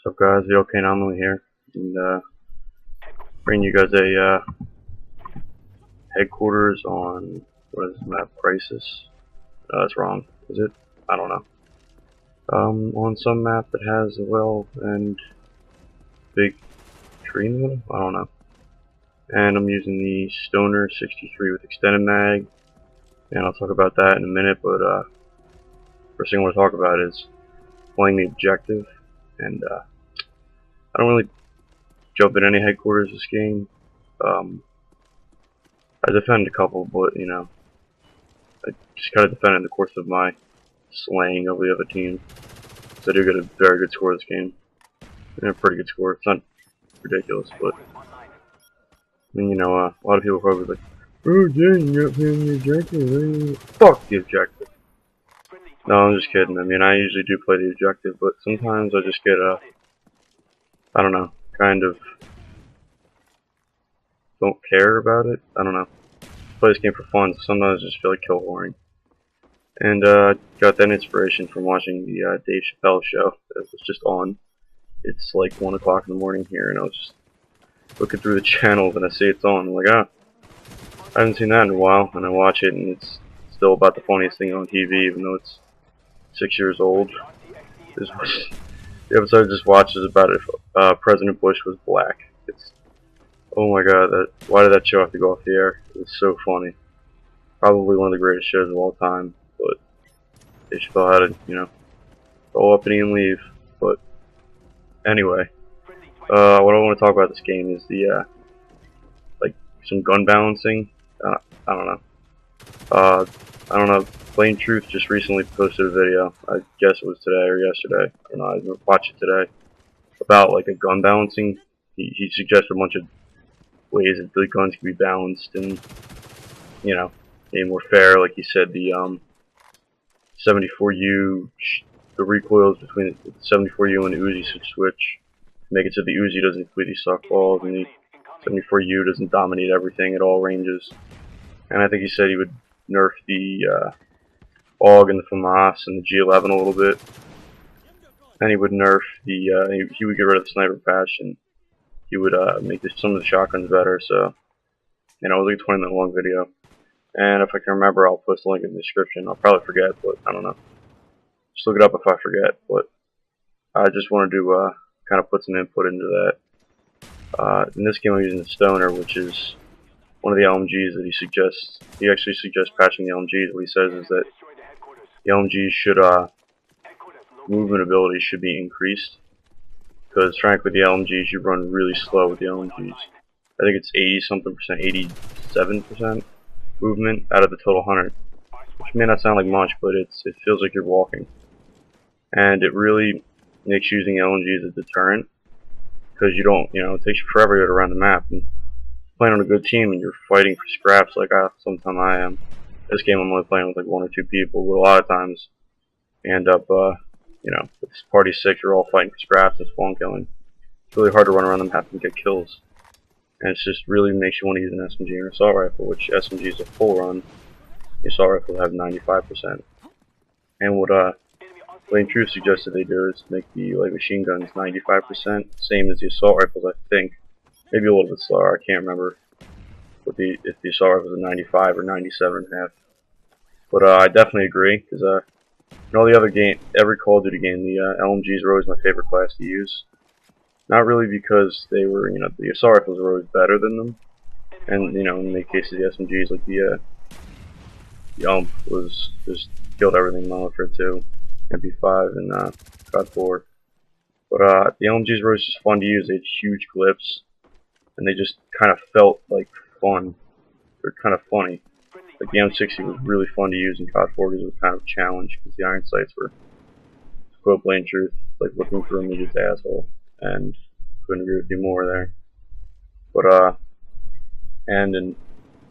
What's up, guys? The OK Anomaly here, and bringing you guys a headquarters on what is map Crisis. That's wrong, is it? I don't know. On some map that has a well and big tree in the middle. I don't know. And I'm using the Stoner63 with extended mag, and I'll talk about that in a minute. But first thing I want to talk about is playing the objective, and I don't really jump in any headquarters this game. I defend a couple, but you know, I just kind of defend in the course of my slaying of the other team. So I do get a very good score this game, and a pretty good score. It's not ridiculous, but I mean, you know, a lot of people are probably like, "Oh, dang, you're not playing the objective." Fuck the objective. No, I'm just kidding. I mean, I usually do play the objective, but sometimes I just get I don't know, kind of don't care about it. I don't know. Play this game for fun. So sometimes I just feel like kill whoring. And got that inspiration from watching the Dave Chappelle show that was just on. It's like 1 o'clock in the morning here, and I was just looking through the channels and I see it's on. I'm like, I haven't seen that in a while, and I watch it, and it's still about the funniest thing on TV, even though it's 6 years old. The episode I just watched is about if President Bush was black. It's, oh my god, why did that show have to go off the air? It was so funny. Probably one of the greatest shows of all time, but Dave Chappelle had to, you know, go up and leave. But anyway, what I want to talk about this game is the like some gun balancing. I don't know. I don't know. Plain Truth just recently posted a video. I guess it was today or yesterday. I don't know. I didn't watch it today. About like a gun balancing. He suggested a bunch of ways that the guns can be balanced and, you know, be more fair. Like he said, the 74U, the recoils between the 74U and the Uzi should switch. Make it so the Uzi doesn't completely suck balls and the 74U doesn't dominate everything at all ranges. And I think he said he would nerf the AUG and the FAMAS and the G11 a little bit. And he would nerf the, he would get rid of the sniper patch, and he would make some of the shotguns better. So, you know, it was like a 20-minute long video. And if I can remember, I'll post a link in the description. I'll probably forget, but I don't know. Just look it up if I forget. But I just wanted to kind of put some input into that. In this game, I'm using the Stoner, which is one of the LMGs that he suggests. He actually suggests patching the LMGs. What he says is that the LMGs should, movement ability should be increased. Because frankly, the LMGs, you run really slow with the LMGs. I think it's 80-something percent, 87% movement out of the total 100. Which may not sound like much, but it feels like you're walking. And it really makes using LMGs a deterrent. Because you don't, you know, it takes you forever to get around the map. And playing on a good team and you're fighting for scraps like sometimes I am. This game I'm only playing with like 1 or 2 people, but a lot of times you end up, you know, with this party 6, you're all fighting for scraps and spawn killing. It's really hard to run around the map and get kills. And it just really makes you want to use an SMG or assault rifle, which SMG is a full run. The assault rifle have 95%. And what Plain Truth suggested they do is make the light machine guns 95%, same as the assault rifles, I think. Maybe a little bit slower, I can't remember if the assault rifles are 95 or 97.5. But I definitely agree, because in all the other every Call of Duty game, the LMGs were always my favorite class to use. Not really because they were, you know, the assault rifles were always better than them, and you know, in many cases the SMGs, like the was just killed everything in Modern Warfare 2, MP5, and CoD 4. But the LMGs were always just fun to use. They had huge clips, and they just kind of felt like fun. They're kind of funny. Like the M60 was really fun to use in CoD 4 because it was kind of a challenge, because the iron sights were, to quote Plain Truth, like looking for a midget's asshole. And couldn't agree with you more there. But and in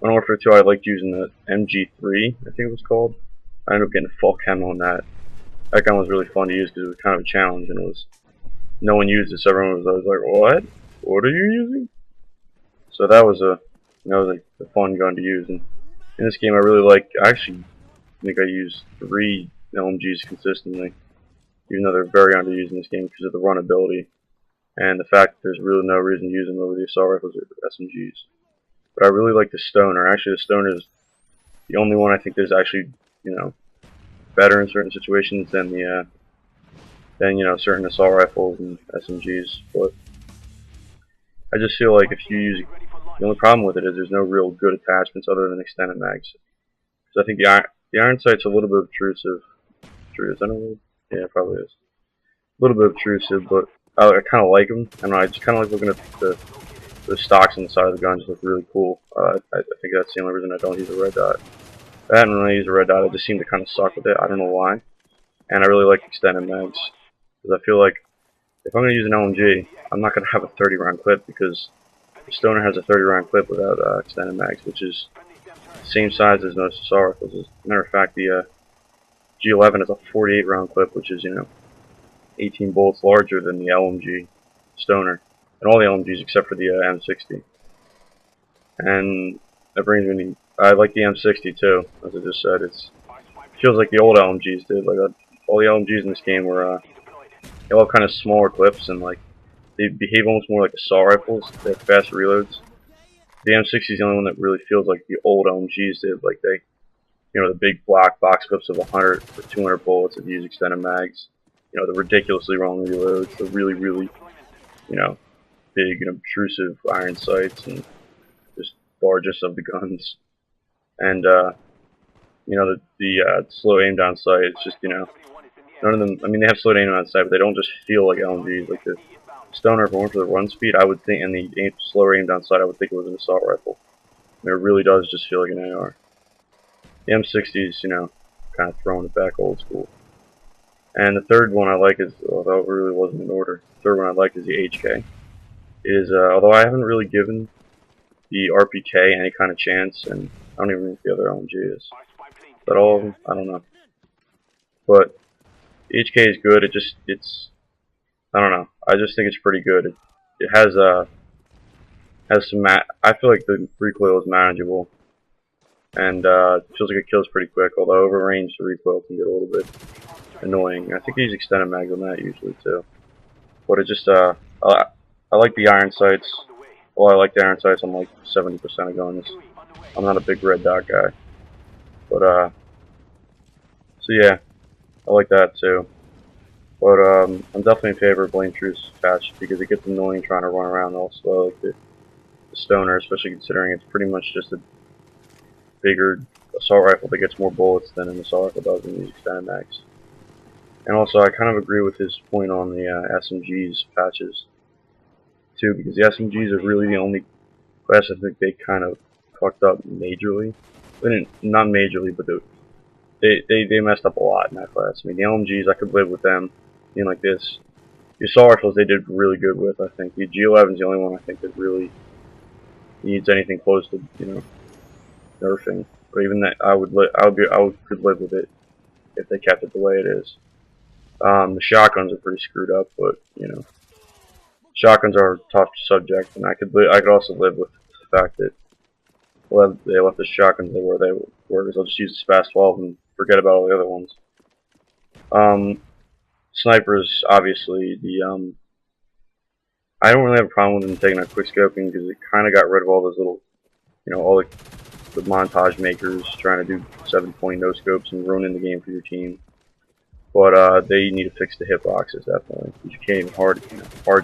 Modern Warfare 2, I liked using the MG3, I think it was called. I ended up getting a full camo on that. That gun was really fun to use because it was kind of a challenge, and it was, no one used it, so everyone was always like, "What? What are you using?" So that was like a fun gun to use. And in this game, I really like. I actually think I used 3 LMGs consistently. even though they're very underused in this game because of the runability and the fact that there's really no reason to use them over the assault rifles or SMGs. But I really like the Stoner. Actually, the Stoner is the only one I think that's actually, you know, better in certain situations than the certain assault rifles and SMGs. But I just feel like if you use, the only problem with it is there's no real good attachments other than extended mags. Because I think the iron sight's a little bit obtrusive. Is that a word? Yeah, it probably is. A little bit obtrusive, but I kind of like them, and I just kind of like looking at the stocks on the side of the gun. Just look really cool. I think that's the only reason I don't use a red dot. That and when I use a red dot, I just seem to kind of suck with it. I don't know why. And I really like extended mags because I feel like if I'm going to use an LMG, I'm not going to have a 30 round clip because the Stoner has a 30 round clip without extended mags, which is the same size as most assault rifles. As a matter of fact, the G11 has a 48 round clip, which is 18 bullets larger than the LMG Stoner, and all the LMGs except for the M60. And that brings me to, I like the M60 too, as I just said. It feels like the old LMGs did. Like all the LMGs in this game were they all have kind of smaller clips and like they behave almost more like assault rifles. They have fast reloads. The M60 is the only one that really feels like the old LMGs did. Like they, the big black box clips of 100 or 200 bullets that use extended mags. The ridiculously long reloads, the really, really, big and obtrusive iron sights, and just largest of the guns. And, the slow aim down sight, it's just, none of them, I mean, they have slow aim down sight, but they don't just feel like LMGs. Like the Stoner, if it weren't for the run speed, I would think, and the slower aim down sight, I would think it was an assault rifle. And it really does just feel like an AR. The M60 is, kind of throwing it back old school. And the third one I like is, although it really wasn't in order, the third one I like is the HK. Although I haven't really given the RPK any kind of chance, and I don't even know if the other LMG is. Is that all of them? I don't know. But the HK is good. I don't know. I just think it's pretty good. It has some I feel like the recoil is manageable, and it feels like it kills pretty quick. Although over range, the recoil can get a little bit annoying. I think I use extended mags on that usually too. But it just I like the iron sights. Well, I like the iron sights on like 70% of guns. I'm not a big red dot guy. But so yeah, I like that too. But I'm definitely in favor of Blame Truth's patch because it gets annoying trying to run around also like the Stoner, especially considering it's pretty much just a bigger assault rifle that gets more bullets than an assault rifle does in these extended mags. And also, I kind of agree with his point on the SMGs patches too, because the SMGs are really the only class I think they kind of fucked up majorly. They didn't, not majorly, but they messed up a lot in that class. I mean, the LMGs, I could live with them being like this. The assault rifles they did really good with. I think the G11 is the only one I think that really needs anything close to nerfing. But even that, I could live with it if they kept it the way it is. The shotguns are pretty screwed up, but shotguns are a tough subject, and I could also live with the fact that they left the shotguns where they were, because I'll just use the SPAS 12 and forget about all the other ones. Snipers, obviously, I don't really have a problem with them taking out quick scoping because it kind of got rid of all those little, all the montage makers trying to do 720 no scopes and ruining the game for your team. But they need to fix the hitboxes definitely. You can't even hard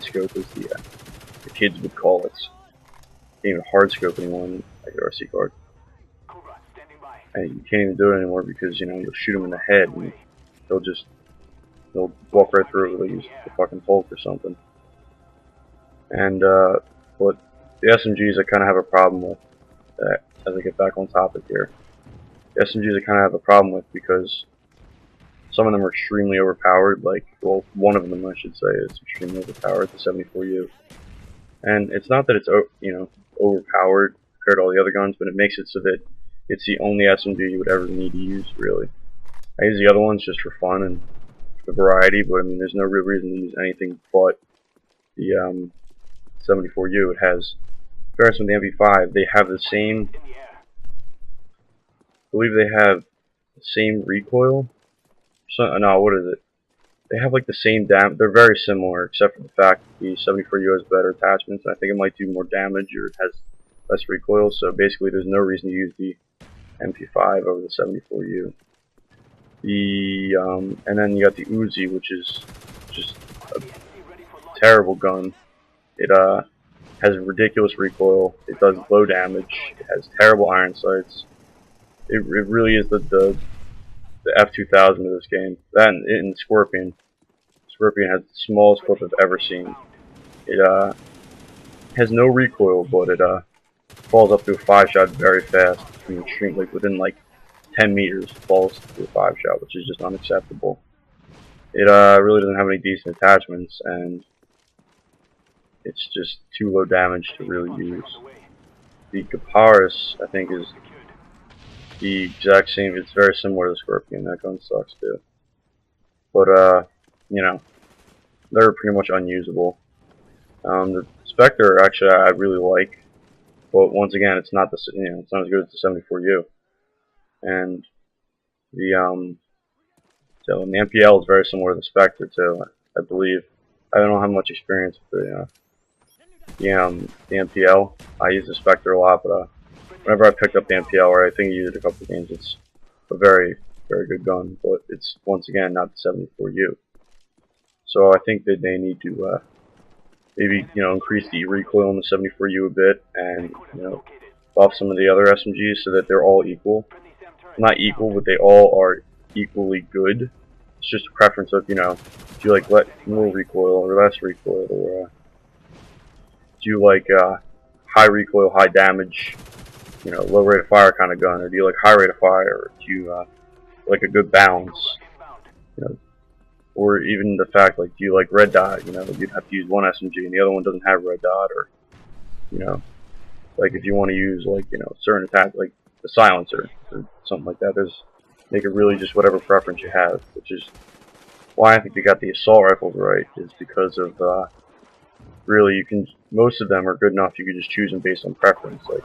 scope as the kids would call it. You can't even hard scope anymore in like an RC card. And you can't even do it anymore because you'll shoot them in the head and they'll walk right through it. They'll use the fucking Hulk or something. And but the SMGs I kind of have a problem with. As I get back on topic here, the SMGs I kind of have a problem with because some of them are extremely overpowered. Like, well, one of them I should say is extremely overpowered, the 74U. And it's not that it's overpowered compared to all the other guns, but it makes it so that it's the only SMG you would ever need to use, really. I use the other ones just for fun and for variety, but I mean, there's no real reason to use anything but the 74U. It has, in comparison with the MP5, they have the same, I believe they have the same recoil. So, no, what is it? they have like the same damage. They're very similar, except for the fact that the 74U has better attachments. I think it might do more damage, or it has less recoil. So basically, there's no reason to use the MP5 over the 74U. And then you got the Uzi, which is just a terrible gun. It has ridiculous recoil. It does low damage. It has terrible iron sights. It really is the F2000 of this game. That and Scorpion. Scorpion has the smallest clip I've ever seen. It has no recoil, but it falls up to a 5-shot very fast. I mean, like within like 10 meters, falls to a 5-shot, which is just unacceptable. It really doesn't have any decent attachments, and it's just too low damage to really use. The Caparis, I think, is the exact same. It's very similar to the Scorpion. That gun sucks too. But you know, they're pretty much unusable. The Spectre, actually, I really like, but once again, it's not it's not as good as the 74U. And the so the MPL is very similar to the Spectre too, I believe. I don't have much experience with the MPL. I use the Spectre a lot, but whenever I picked up the MPL, or I think I used it a couple of games, it's a very, very good gun, but it's once again not the 74U. So I think that they need to maybe increase the recoil on the 74U a bit, and buff some of the other SMGs so that they're all equal. Not equal, but they all are equally good. It's just a preference of do you like more recoil or less recoil, or do you like high recoil, high damage, low rate of fire kind of gun, or do you like high rate of fire, or do you like a good balance, or even the fact do you like red dot, you'd have to use one SMG and the other one doesn't have red dot, or like if you want to use certain attack like the silencer or something like that. Make it really just whatever preference you have, which is why I think they got the assault rifles right, is because of really most of them are good enough you can just choose them based on preference. Like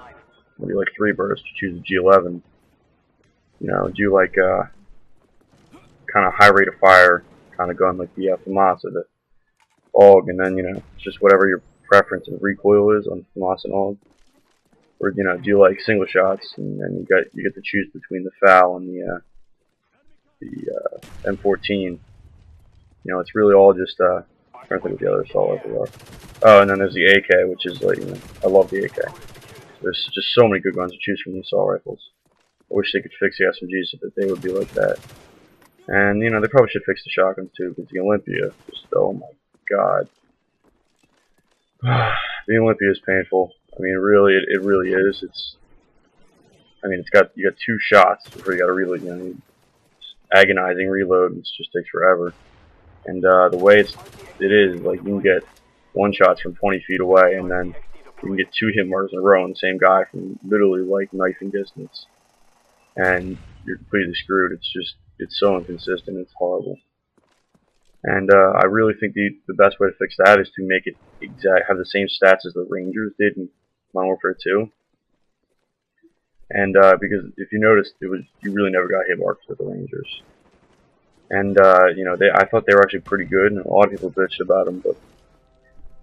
when you like 3 burst, you choose a G11. Do you like kind of high rate of fire kind of gun like the FAMAS or the AUG, and then it's just whatever your preference and recoil is on FAMAS and AUG. Or do you like single shots, and then you get to choose between the FAL and the M14. It's really all just I'm trying to think what the other assault rifles are. Oh, and then there's the AK, which is I love the AK. There's just so many good guns to choose from the assault rifles. I wish they could fix the SMGs so that they would be like that. And they probably should fix the shotguns too, because the Olympia, just oh my god, the Olympia is painful. I mean, really, it really is. You got 2 shots before you got to reload. It's agonizing reload, and it just takes forever. And the way it is, you can get 1 shot from 20 feet away, and then you can get 2 hit markers in a row on the same guy from literally knifing distance, and you're completely screwed. It's so inconsistent. It's horrible. And I really think the best way to fix that is to make it have the same stats as the Rangers did in Modern Warfare 2. And because if you noticed, you really never got hit marks with the Rangers. And I thought they were actually pretty good, and a lot of people bitched about them, but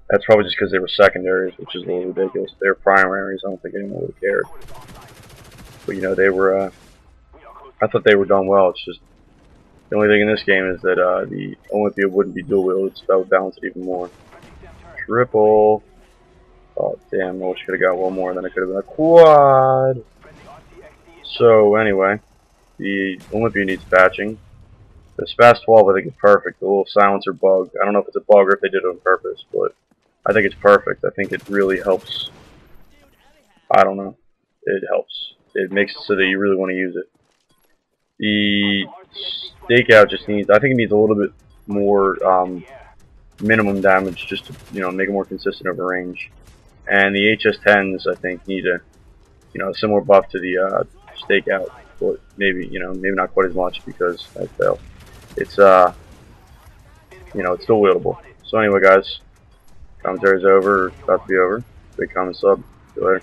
that's probably just because they were secondaries, which is a little ridiculous. If they were primaries, I don't think anyone would have cared. But they were. I thought they were done well. It's just the only thing in this game is that the Olympia wouldn't be dual wielded, so that would balance it even more. Triple. Oh damn! I wish I could have got one more, and then it could have been a quad. So anyway, the Olympia needs patching. The SPAS 12 I think is perfect. The little silencer bug. I don't know if it's a bug or if they did it on purpose, but I think it's perfect. I think it really helps. I don't know. It helps. It makes it so that you really want to use it. The stakeout just needs. I think it needs a little bit more minimum damage just to make it more consistent over range. And the HS10s I think need a similar buff to the stakeout, but maybe maybe not quite as much because I failed. It's it's still wieldable. So anyway, guys, commentary's over, about to be over. Big comment, sub. See you later.